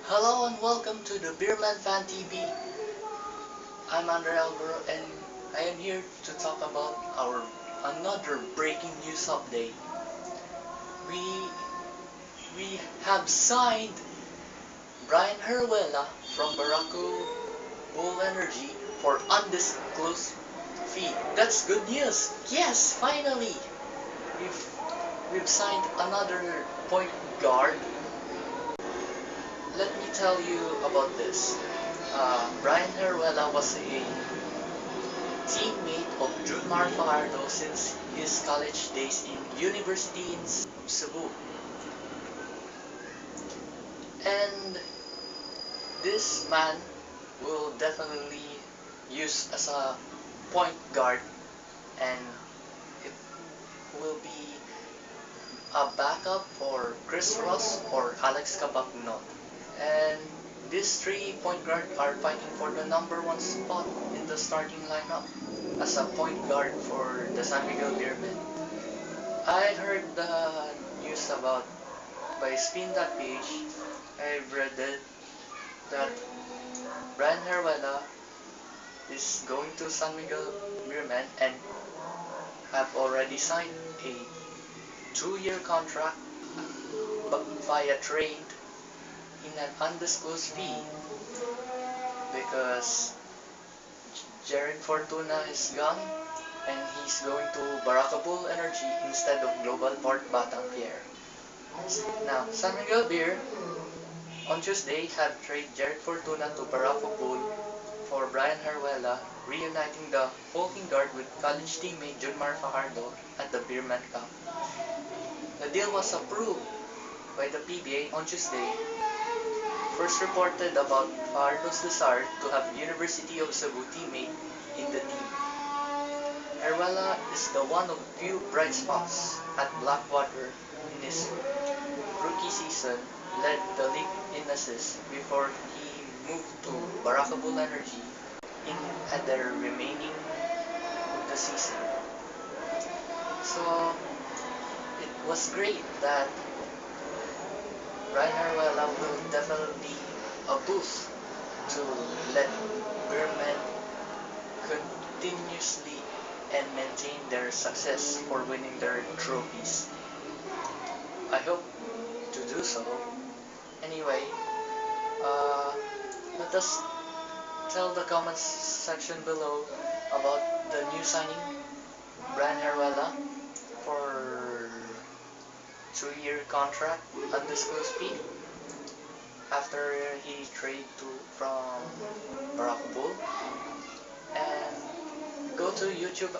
Hello and welcome to the Beerman Fan TV. I'm Andre Alvaro and I am here to talk about our another breaking news update. We we have signed Brian Heruela from Barako Bull Energy for undisclosed fee. That's good news. Yes, finally. We've we've signed another point guard. Let me tell you about this. Brian Heruela was a teammate of Junmar Fajardo since his college days in University in Cebu. And this man will definitely use as a point guard, and it will be a backup for Chris Ross or Alex Cabagno. And these three point guards are fighting for the number one spot in the starting lineup as a point guard for the San Miguel Beermen. I heard the news about by spin.ph. I've read that Brian Heruela is going to San Miguel Beermen and have already signed a 2-year contract via trade in an undisclosed fee because Jared Fortuna is gone and he's going to Barako Bull Energy instead of Global Port Batang Pier. Now, San Miguel Beer on Tuesday have traded Jared Fortuna to Barako Bull for Brian Heruela, reuniting the hulking guard with college teammate Junmar Fajardo at the Beerman Cup. The deal was approved by the PBA on Tuesday. First reported about Fajardo's desire to have University of Cebu teammate in the team. Heruela is the one of few bright spots at Blackwater in his rookie season, led the league in assists before he moved to Barako Bull Energy at the remaining of the season. So it was great that Brian Heruela will definitely a boost to let Beermen continuously and maintain their success for winning their trophies. I hope to do so. Anyway, let us tell the comments section below about the new signing Brian Heruela for 2-year contract, undisclosed fee, after he traded from Barako Bull. And go to YouTube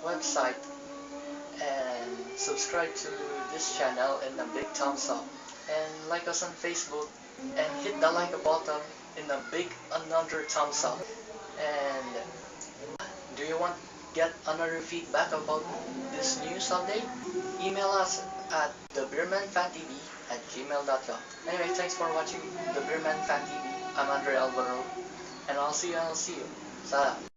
website and subscribe to this channel and a big thumbs up. And like us on Facebook and hit the like button and a big another thumbs up. And do you want get another feedback about this news update? Email us at thebeermanfantv@gmail.com. Anyway, thanks for watching the Beerman Fan TV. I'm Andre Alvaro, and I'll see you. Salam.